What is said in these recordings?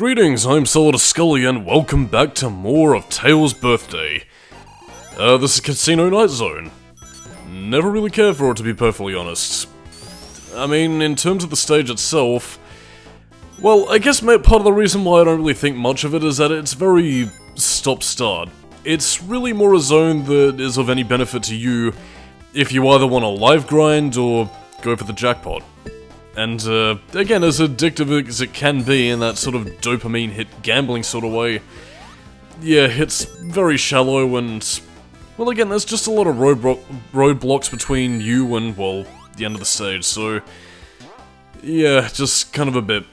Greetings, I'm Solidus-Skully and welcome back to more of Tails' Birthday. This is Casino Night Zone. Never really cared for it, to be perfectly honest. I mean, in terms of the stage itself, well, I guess part of the reason why I don't really think much of it is that it's very stop-start. It's really more a zone that is of any benefit to you if you either want to live grind or go for the jackpot. And, again, as addictive as it can be in that sort of dopamine hit gambling sort of way, yeah, it's very shallow and, well, again, there's just a lot of roadblocks between you and, well, the end of the stage, so, yeah, just kind of a bit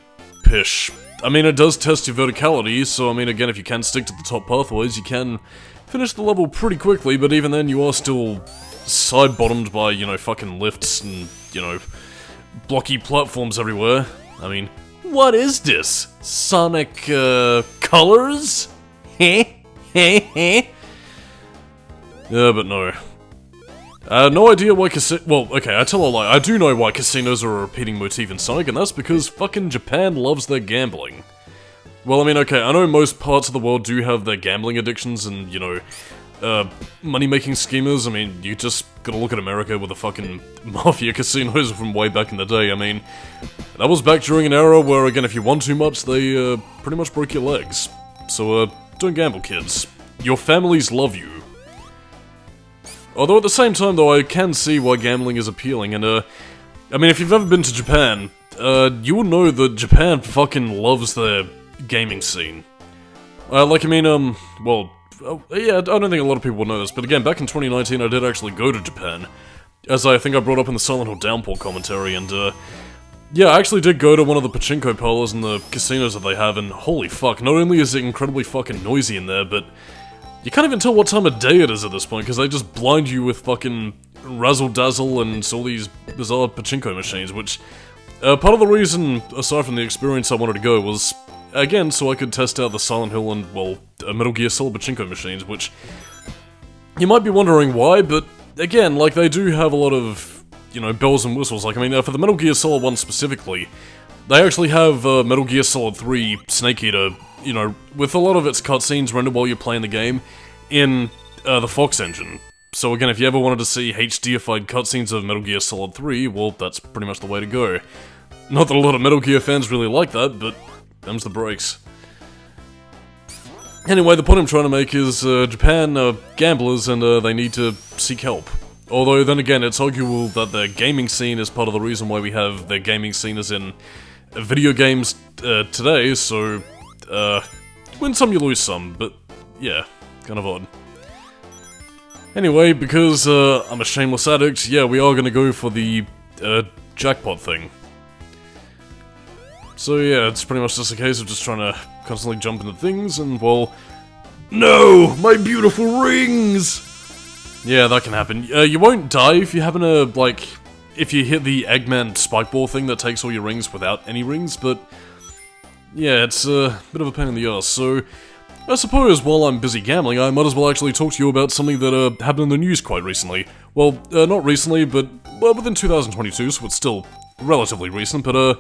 pish. I mean, it does test your verticality, so, I mean, again, if you can stick to the top pathways, you can finish the level pretty quickly, but even then, you are still side-bottomed by, you know, fucking lifts and, you know, blocky platforms everywhere. I mean, what is this? Sonic, colors? Heh? Heh? Heh? Yeah, but no. No idea why well, okay, I tell a lie. I do know why casinos are a repeating motif in Sonic, and that's because fucking Japan loves their gambling. Well, I mean, okay, I know most parts of the world do have their gambling addictions and, you know, money-making schemers. I mean, you just gotta look at America with the fucking mafia casinos from way back in the day. I mean, that was back during an era where, again, if you won too much, they, pretty much broke your legs. So, don't gamble, kids. Your families love you. Although at the same time, though, I can see why gambling is appealing, and, I mean, if you've ever been to Japan, you will know that Japan fucking loves their gaming scene. Like, I mean, well, yeah, I don't think a lot of people will know this, but again, back in 2019, I did actually go to Japan, as I think I brought up in the Silent Hill Downpour commentary, and, yeah, I actually did go to one of the pachinko parlors and the casinos that they have, and holy fuck, not only is it incredibly fucking noisy in there, but you can't even tell what time of day it is at this point, because they just blind you with fucking razzle-dazzle and all these bizarre pachinko machines, which, part of the reason, aside from the experience I wanted to go, was, again, so I could test out the Silent Hill and, well, Metal Gear Solid pachinko machines, which you might be wondering why, but again, like, they do have a lot of, you know, bells and whistles. Like, I mean, for the Metal Gear Solid one specifically, they actually have Metal Gear Solid 3 Snake Eater, you know, with a lot of its cutscenes rendered while you're playing the game in the Fox engine. So again, if you ever wanted to see HDified cutscenes of Metal Gear Solid 3, well, that's pretty much the way to go. Not that a lot of Metal Gear fans really like that, but them's the breaks. Anyway, the point I'm trying to make is, Japan are gamblers and they need to seek help. Although, then again, it's arguable that their gaming scene is part of the reason why we have their gaming scene as in video games today, so, win some, you lose some, but yeah, kind of odd. Anyway, because I'm a shameless addict, yeah, we are gonna go for the jackpot thing. So yeah, it's pretty much just a case of just trying to constantly jump into things and, well... No! My beautiful rings! Yeah, that can happen. You won't die if you happen to, like... if you hit the Eggman spike ball thing that takes all your rings without any rings, but... yeah, it's a bit of a pain in the ass, so... I suppose while I'm busy gambling, I might as well actually talk to you about something that happened in the news quite recently. Well, not recently, but well, within 2022, so it's still relatively recent, but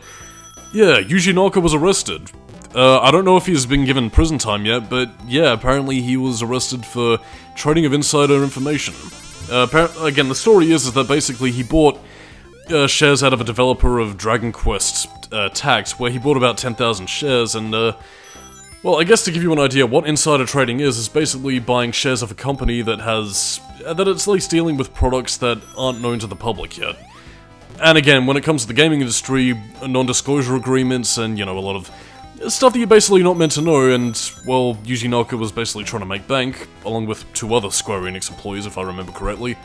yeah, Yuji Naka was arrested. I don't know if he's been given prison time yet, but yeah, apparently he was arrested for trading of insider information. Again, the story is that basically he bought shares out of a developer of Dragon Quest Tact, where he bought about 10,000 shares, and well, I guess to give you an idea, what insider trading is basically buying shares of a company that has... that it's at least dealing with products that aren't known to the public yet. And again, when it comes to the gaming industry, non-disclosure agreements and, you know, a lot of stuff that you're basically not meant to know, and, well, Yuji Naka was basically trying to make bank, along with 2 other Square Enix employees, if I remember correctly.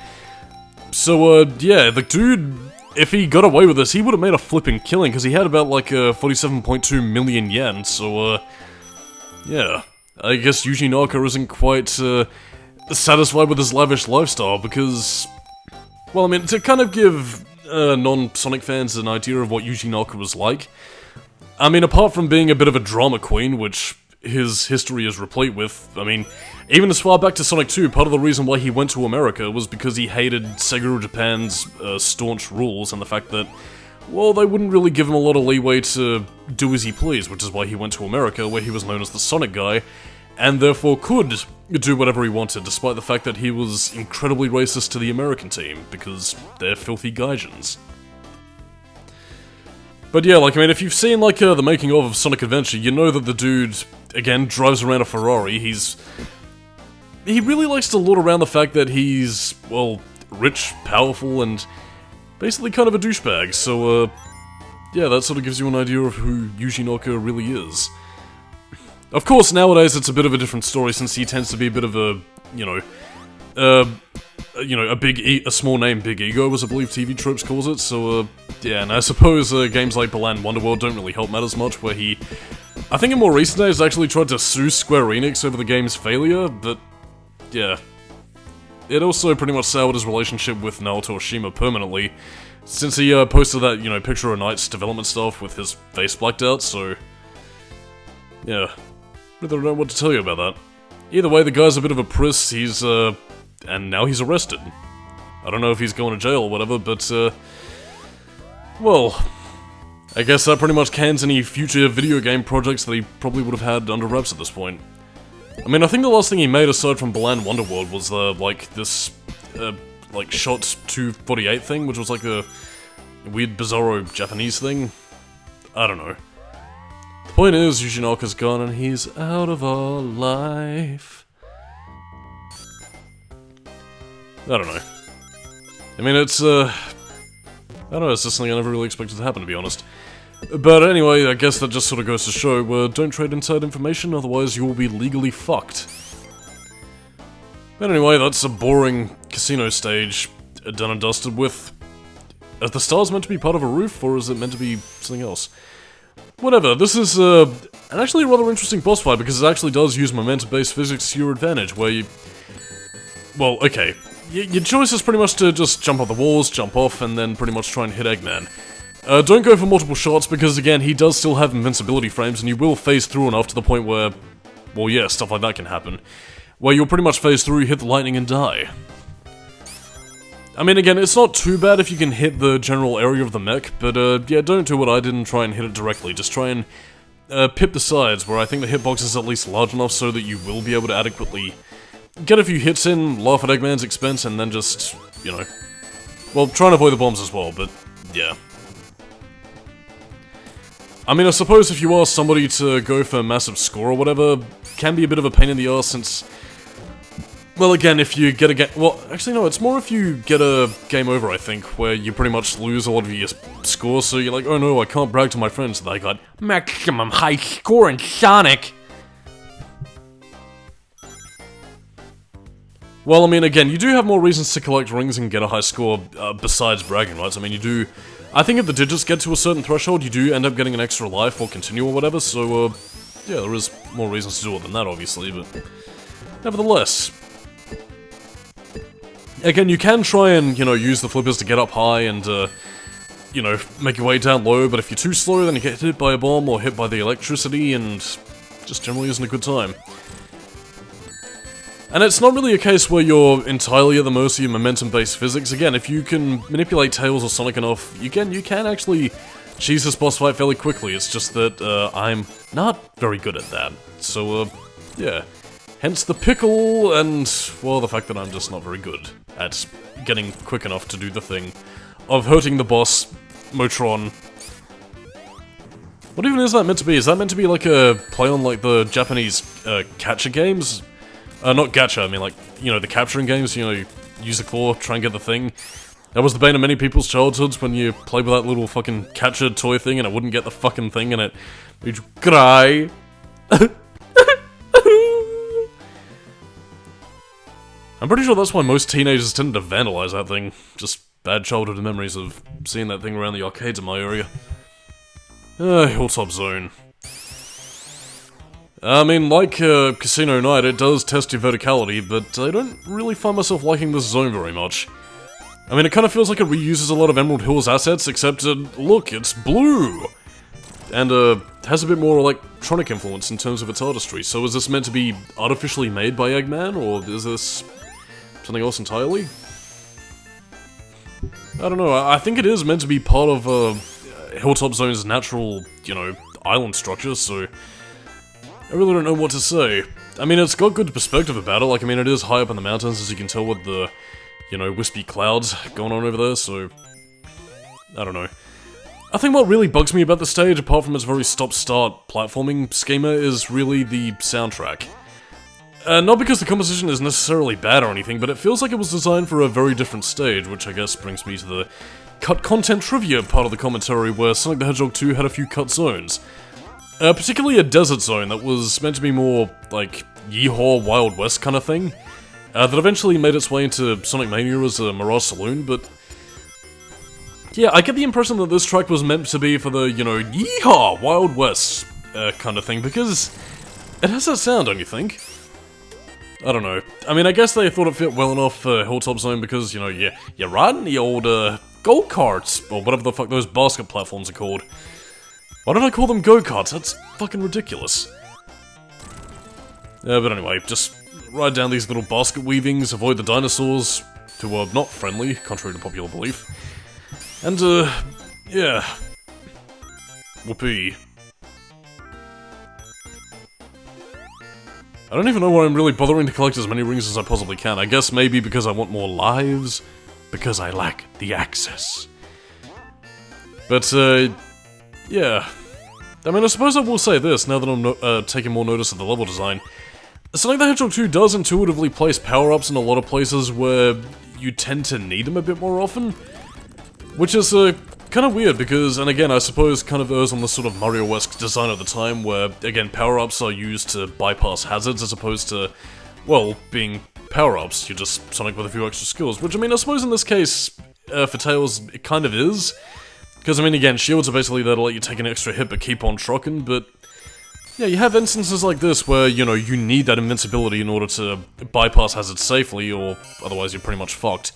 So, yeah, the dude, if he got away with this, he would have made a flipping killing, because he had about, like, 47.2 million yen, so, yeah. I guess Yuji Naka isn't quite, satisfied with his lavish lifestyle, because... well, I mean, to kind of give... non-Sonic fans an idea of what Yuji Naka was like. I mean, apart from being a bit of a drama queen, which his history is replete with, I mean, even as far back to Sonic 2, part of the reason why he went to America was because he hated Sega Japan's staunch rules and the fact that, well, they wouldn't really give him a lot of leeway to do as he pleased, which is why he went to America, where he was known as the Sonic Guy, and therefore could do whatever he wanted, despite the fact that he was incredibly racist to the American team, because they're filthy gaijins. But yeah, like, I mean, if you've seen, like, the making of Sonic Adventure, you know that the dude, again, drives around a Ferrari. He really likes to lord around the fact that he's, well, rich, powerful, and basically kind of a douchebag, so, yeah, that sort of gives you an idea of who Yuji Naka really is. Of course, nowadays it's a bit of a different story, since he tends to be a bit of a, a small name, big ego, as I believe TV Tropes calls it, so, yeah, and I suppose games like Balan Wonderworld don't really help matters much, where he, I think in more recent days, actually tried to sue Square Enix over the game's failure, but, yeah. It also pretty much soured his relationship with Naoto Oshima permanently, since he posted that, picture of Knight's development stuff with his face blacked out, so, yeah. I don't know what to tell you about that. Either way, the guy's a bit of a priss, and now he's arrested. I don't know if he's going to jail or whatever, but, well, I guess that pretty much cans any future video game projects that he probably would have had under wraps at this point. I mean, I think the last thing he made aside from Balan Wonderworld was, this Shot 248 thing, which was like a weird, bizarro Japanese thing. I don't know. The point is, Yuji Naka's gone and he's out of our life. I don't know. I mean, it's, I don't know, it's just something I never really expected to happen, to be honest. But anyway, I guess that just sort of goes to show, don't trade inside information, otherwise you will be legally fucked. But anyway, that's a boring casino stage, done and dusted with. Are the stars meant to be part of a roof, or is it meant to be something else? Whatever, this is, an actually rather interesting boss fight, because it actually does use momentum-based physics to your advantage, where you... Well, okay. Your choice is pretty much to just jump off the walls, jump off, and then pretty much try and hit Eggman. Don't go for multiple shots, because again, he does still have invincibility frames, and you will phase through enough to the point where... Well, yeah, stuff like that can happen. Where you'll pretty much phase through, hit the lightning, and die. I mean, again, it's not too bad if you can hit the general area of the mech, but, yeah, don't do what I did and try and hit it directly. Just try and, pip the sides, where I think the hitbox is at least large enough so that you will be able to adequately get a few hits in, laugh at Eggman's expense, and then just, well, try and avoid the bombs as well, but, yeah. I mean, I suppose if you ask somebody to go for a massive score or whatever, can be a bit of a pain in the arse since... Well, again, if you get a game... Well, actually, no, it's more if you get a game over, I think, where you pretty much lose a lot of your scores, so you're like, oh no, I can't brag to my friends that I got maximum high score in Sonic! Well, I mean, again, you do have more reasons to collect rings and get a high score besides bragging rights. I mean, you do... I think if the digits get to a certain threshold, you do end up getting an extra life or continue or whatever, so, yeah, there is more reasons to do it than that, obviously, but... Nevertheless... Again, you can try and, use the flippers to get up high and, make your way down low, but if you're too slow, then you get hit by a bomb or hit by the electricity, and just generally isn't a good time. And it's not really a case where you're entirely at the mercy of momentum-based physics. Again, if you can manipulate Tails or Sonic enough, you can actually cheese this boss fight fairly quickly. It's just that, I'm not very good at that. So, yeah. Hence the pickle, and, well, the fact that I'm just not very good at getting quick enough to do the thing of hurting the boss, Motron. What even is that meant to be? Is that meant to be like a play on, like, the Japanese, gacha games? Not gacha, I mean, like, the capturing games, use a claw, try and get the thing. That was the bane of many people's childhoods when you played with that little fucking captured toy thing and it wouldn't get the fucking thing and it made you cry. I'm pretty sure that's why most teenagers tend to vandalize that thing. Just bad childhood memories of seeing that thing around the arcades in my area. Hilltop Zone. I mean, like Casino Night, it does test your verticality, but I don't really find myself liking this zone very much. I mean, it kind of feels like it reuses a lot of Emerald Hill's assets, except, look, it's blue! And, has a bit more electronic influence in terms of its artistry, so is this meant to be artificially made by Eggman, or is this something else entirely? I don't know, I think it is meant to be part of, Hilltop Zone's natural, you know, island structure, so I really don't know what to say. I mean, it's got good perspective about it, like, I mean, it is high up in the mountains, as you can tell with the, you know, wispy clouds going on over there, so I don't know. I think what really bugs me about the stage, apart from its very stop-start platforming schema, is really the soundtrack. Not because the composition is necessarily bad or anything, but it feels like it was designed for a very different stage, which I guess brings me to the cut content trivia part of the commentary, where Sonic the Hedgehog 2 had a few cut zones. Particularly a desert zone that was meant to be more, like, Yeehaw Wild West kind of thing, that eventually made its way into Sonic Mania as a Mirage Saloon, but yeah, I get the impression that this track was meant to be for the, you know, Yeehaw Wild West kind of thing, because it has that sound, don't you think? I don't know. I mean, I guess they thought it fit well enough for Hilltop Zone because, you know, you're riding the old go-karts, or whatever the fuck those basket platforms are called. Why did I call them go-karts? That's fucking ridiculous. But anyway, just ride down these little basket weavings, avoid the dinosaurs, who are not friendly, contrary to popular belief. And, yeah. Whoopee. I don't even know why I'm really bothering to collect as many rings as I possibly can. I guess maybe because I want more lives, because I lack the access. But, yeah. I mean, I suppose I will say this, now that I'm taking more notice of the level design. Sonic the Hedgehog 2 does intuitively place power-ups in a lot of places where you tend to need them a bit more often. Which is, kind of weird because, and again, I suppose kind of errs on the sort of Mario-esque design at the time where, again, power-ups are used to bypass hazards as opposed to, well, being power-ups. You're just Sonic with a few extra skills, which, I mean, I suppose in this case, for Tails, it kind of is. Because, I mean, again, shields are basically there to let you take an extra hit but keep on trucking, but yeah, you have instances like this where, you know, you need that invincibility in order to bypass hazards safely, or otherwise you're pretty much fucked.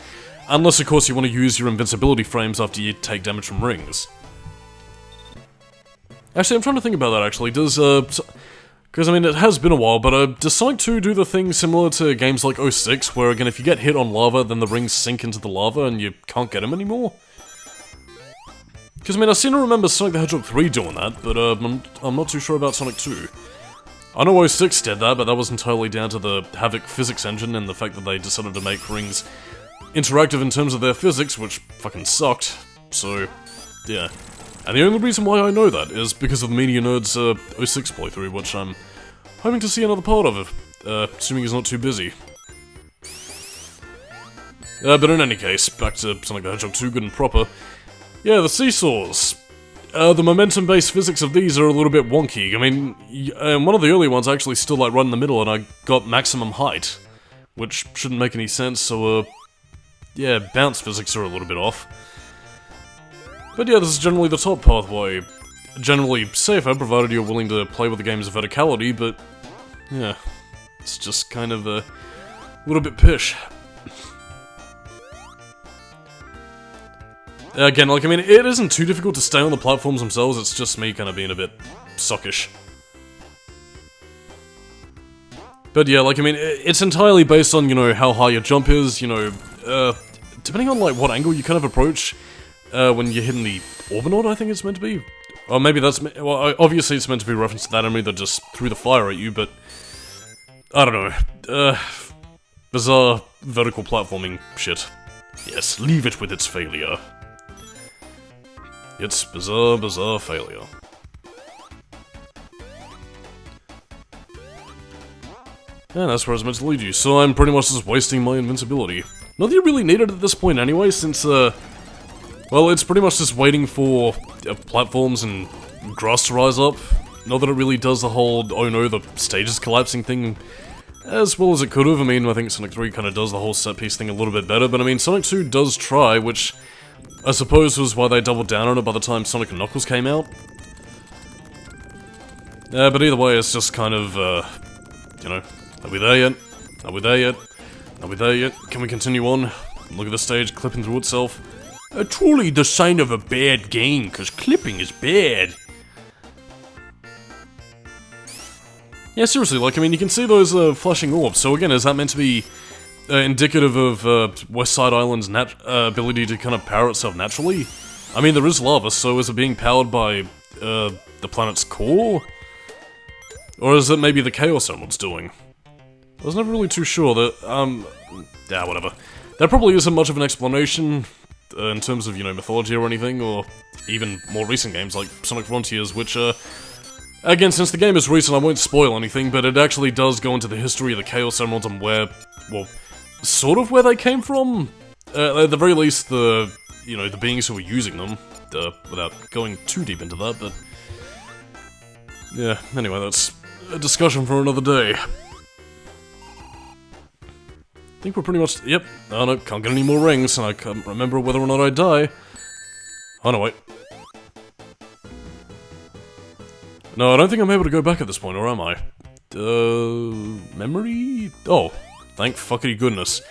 Unless, of course, you want to use your invincibility frames after you take damage from rings. Actually, I'm trying to think about that, actually. Does, because, I mean, it has been a while, but, does Sonic 2 do the thing similar to games like 06, where, again, if you get hit on lava, then the rings sink into the lava and you can't get them anymore? Because, I mean, I seem to remember Sonic the Hedgehog 3 doing that, but, I'm not too sure about Sonic 2. I know 06 did that, but that was entirely down to the Havoc physics engine and the fact that they decided to make rings interactive in terms of their physics, which fucking sucked, so, yeah. And the only reason why I know that is because of the Media Nerd's 06 playthrough, which I'm hoping to see another part of, assuming he's not too busy. But in any case, back to Sonic the Hedgehog 2, good and proper. Yeah, the seesaws. The momentum-based physics of these are a little bit wonky. I mean, one of the early ones I actually stood like right in the middle and I got maximum height, which shouldn't make any sense, so, yeah, bounce physics are a little bit off. But yeah, this is generally the top pathway. Generally safer, provided you're willing to play with the game's verticality, but yeah, it's just kind of a little bit pish. Again, like, I mean, it isn't too difficult to stay on the platforms themselves, it's just me kind of being a bit suckish. But yeah, like, I mean, it's entirely based on, you know, how high your jump is, you know, depending on, like, what angle you kind of approach, when you're hitting the Orbinaut, I think it's meant to be. Or maybe that's, well, obviously it's meant to be a reference to that enemy that just threw the fire at you, but I don't know. Bizarre vertical platforming shit. Yes, leave it with its failure. It's bizarre, bizarre failure. And that's where it's meant to lead you, so I'm pretty much just wasting my invincibility. Not that you really need it at this point anyway, since, well, it's pretty much just waiting for platforms and grass to rise up. Not that it really does the whole, oh no, the stage is collapsing thing as well as it could have. I mean, I think Sonic 3 kind of does the whole set piece thing a little bit better, but I mean, Sonic 2 does try, which I suppose was why they doubled down on it by the time Sonic & Knuckles came out. But either way, it's just kind of, you know, are we there yet? Are we there yet? Are we there yet? Can we continue on? Look at the stage clipping through itself. Truly the sign of a bad game, because clipping is bad. Yeah, seriously, like, I mean, you can see those flashing orbs, so again, is that meant to be indicative of West Side Island's ability to kind of power itself naturally? I mean, there is lava, so is it being powered by, the planet's core? Or is it maybe the Chaos Emerald's doing? I was never really too sure that, yeah, whatever. There probably isn't much of an explanation, in terms of, you know, mythology or anything, or even more recent games like Sonic Frontiers, which, again, since the game is recent, I won't spoil anything, but it actually does go into the history of the Chaos Emeralds and where, well, sort of where they came from? At the very least, the, you know, the beings who were using them, without going too deep into that, but... yeah, anyway, that's a discussion for another day. I think we're pretty much... yep. Oh no, can't get any more rings, and I can't remember whether or not I die. Oh no, wait. No, I don't think I'm able to go back at this point, or am I? Memory? Oh, thank fuckity goodness.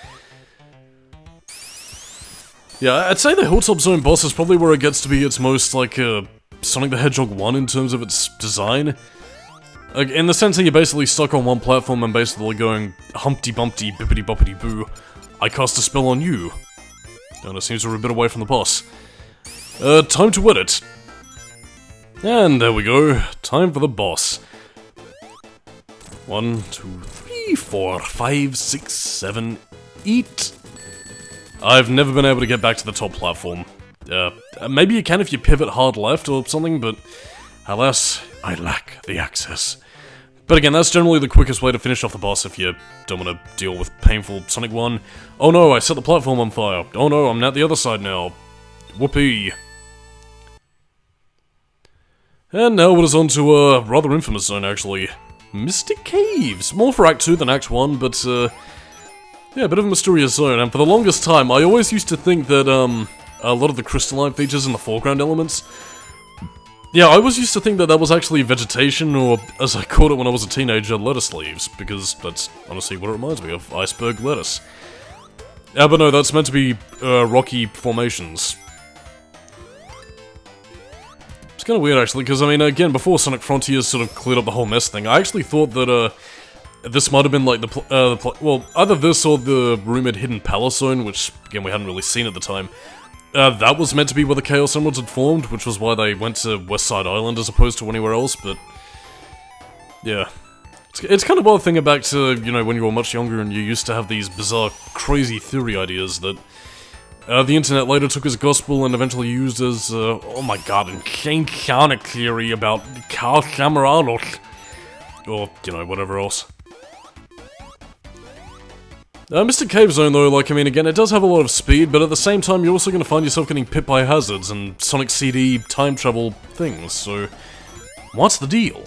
Yeah, I'd say the Hilltop Zone boss is probably where it gets to be its most, like, Sonic the Hedgehog 1 in terms of its design. Like, in the sense that you're basically stuck on one platform and basically going Humpty Bumpty Bippity Boppity Boo. I cast a spell on you. And it seems we're a bit away from the boss. Time to edit. And there we go. Time for the boss. 1, 2, 3, 4, 5, 6, 7, 8. I've never been able to get back to the top platform. Maybe you can if you pivot hard left or something, but alas, I lack the access. But again, that's generally the quickest way to finish off the boss if you don't want to deal with painful Sonic 1. Oh no, I set the platform on fire. Oh no, I'm at the other side now. Whoopee. And now it is on to a rather infamous zone, actually. Mystic Caves. More for Act 2 than Act 1, but, yeah, a bit of a mysterious zone. And for the longest time, I always used to think that, a lot of the crystalline features and the foreground elements... yeah, I always used to think that that was actually vegetation, or, as I called it when I was a teenager, lettuce leaves, because that's honestly what it reminds me of, iceberg lettuce. Yeah, but no, that's meant to be, rocky formations. It's kinda weird, actually, because, I mean, again, before Sonic Frontiers sort of cleared up the whole mess thing, I actually thought that, this might have been, like, well, either this or the rumored Hidden Palace Zone, which, again, we hadn't really seen at the time. That was meant to be where the Chaos Emeralds had formed, which was why they went to West Side Island as opposed to anywhere else, but... yeah. It's kind of odd thinking back to, you know, when you were much younger and you used to have these bizarre, crazy theory ideas that... the internet later took as gospel and eventually used as, oh my god, insane counter theory about Chaos Emeralds. Or, you know, whatever else. Mystic Cave Zone, though, like, I mean, again, it does have a lot of speed, but at the same time, you're also going to find yourself getting hit by hazards and Sonic CD time travel things, so... what's the deal?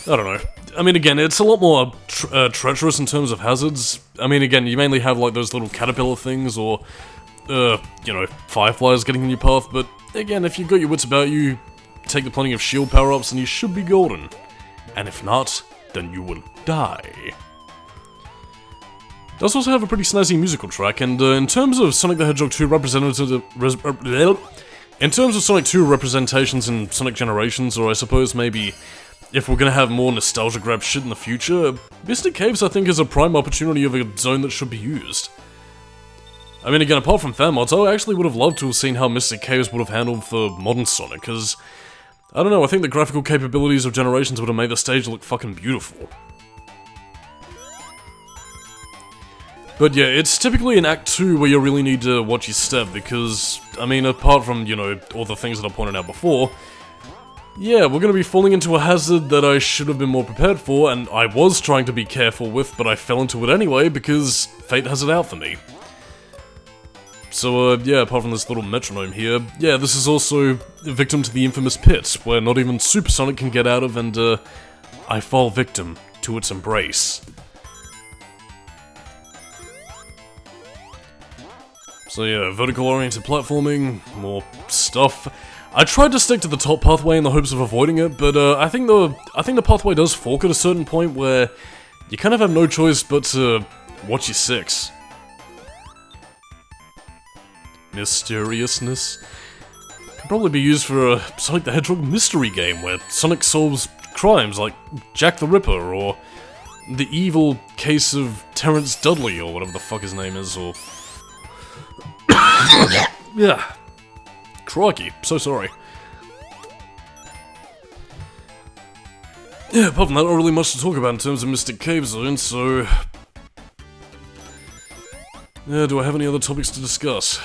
I don't know. I mean, again, it's a lot more treacherous in terms of hazards. I mean, again, you mainly have, like, those little caterpillar things, or, you know, fireflies getting in your path, but, again, if you've got your wits about you, take the plenty of shield power-ups and you should be golden. And if not, then you will die. It does also have a pretty snazzy musical track, and in terms of Sonic the Hedgehog 2 in terms of Sonic 2 representations in Sonic Generations, or I suppose maybe if we're gonna have more nostalgia grab shit in the future, Mystic Caves I think is a prime opportunity of a zone that should be used. I mean, again, apart from fan mods, I actually would have loved to have seen how Mystic Caves would have handled for modern Sonic, because, I don't know, I think the graphical capabilities of Generations would have made the stage look fucking beautiful. But yeah, it's typically in Act 2 where you really need to watch your step, because, I mean, apart from, you know, all the things that I pointed out before, yeah, we're gonna be falling into a hazard that I should have been more prepared for, and I was trying to be careful with, but I fell into it anyway, because fate has it out for me. So, yeah, apart from this little metronome here, yeah, this is also a victim to the infamous pit, where not even Super Sonic can get out of, and, I fall victim to its embrace. So yeah, vertical-oriented platforming, more stuff. I tried to stick to the top pathway in the hopes of avoiding it, but I think the pathway does fork at a certain point where you kind of have no choice but to watch your six. Mysteriousness could probably be used for a Sonic the Hedgehog mystery game where Sonic solves crimes like Jack the Ripper or the evil case of Terrence Dudley or whatever the fuck his name is, or Yeah. Crikey, so sorry. Yeah, apart from that, not really much to talk about in terms of Mystic Cave Zone, so... Yeah, do I have any other topics to discuss?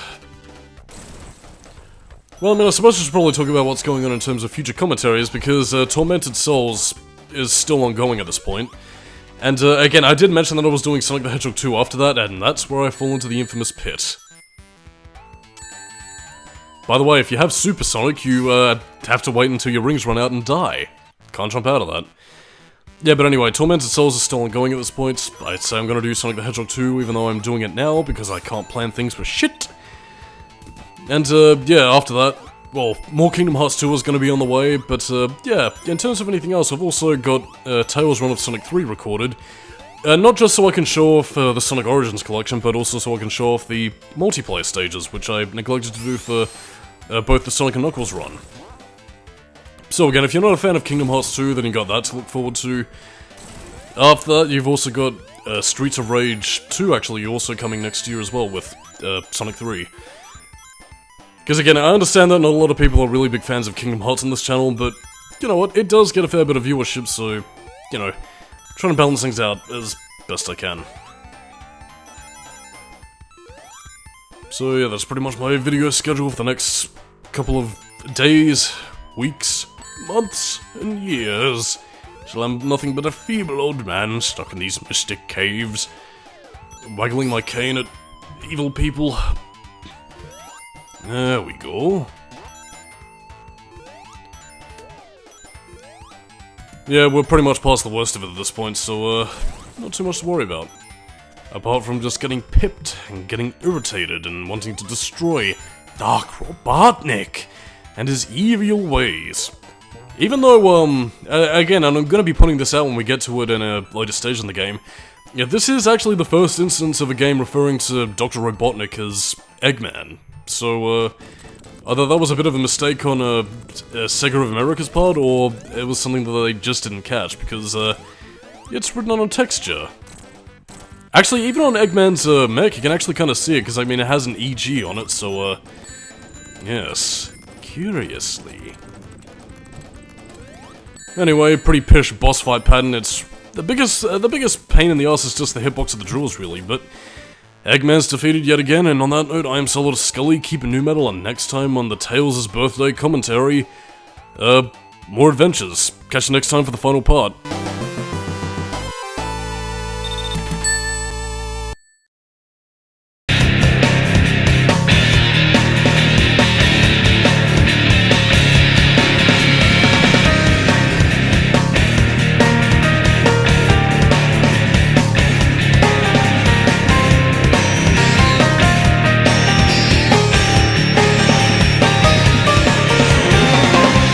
Well, I mean, I suppose I should probably talk about what's going on in terms of future commentaries, because Tormented Souls is still ongoing at this point. And, again, I did mention that I was doing Sonic the Hedgehog 2 after that, and that's where I fall into the infamous pit. By the way, if you have Super Sonic, you, have to wait until your rings run out and die. Can't jump out of that. Yeah, but anyway, Tormented Souls is still ongoing at this point. I'd say I'm gonna do Sonic the Hedgehog 2, even though I'm doing it now, because I can't plan things for shit. And, yeah, after that, well, more Kingdom Hearts 2 is gonna be on the way, but, yeah, in terms of anything else, I've also got, Tails' run of Sonic 3 recorded. Not just so I can show off, the Sonic Origins collection, but also so I can show off the multiplayer stages, which I neglected to do for, both the Sonic and Knuckles run. So again, if you're not a fan of Kingdom Hearts 2, then you got that to look forward to. After that, you've also got Streets of Rage 2 actually also coming next year as well with Sonic 3. Because again, I understand that not a lot of people are really big fans of Kingdom Hearts on this channel, but you know what, it does get a fair bit of viewership, so, you know, trying to balance things out as best I can. So yeah, that's pretty much my video schedule for the next couple of days, weeks, months, and years. Till I'm nothing but a feeble old man stuck in these mystic caves, waggling my cane at evil people. There we go. Yeah, we're pretty much past the worst of it at this point, so, not too much to worry about. Apart from just getting pipped, and getting irritated, and wanting to destroy Dark Robotnik and his evil ways. Even though, again, and I'm gonna be putting this out when we get to it in a later stage in the game, yeah, this is actually the first instance of a game referring to Dr. Robotnik as Eggman. So, either that was a bit of a mistake on, Sega of America's part, or it was something that they just didn't catch, because, it's written on a texture. Actually, even on Eggman's, mech, you can actually kind of see it, because, I mean, it has an EG on it, so, yes. Curiously. Anyway, pretty pish boss fight pattern. It's the biggest pain in the ass is just the hitbox of the drills, really, but Eggman's defeated yet again, and on that note, I am Solidus-Skully, keeping new metal, and next time on the Tails' birthday commentary, more adventures. Catch you next time for the final part.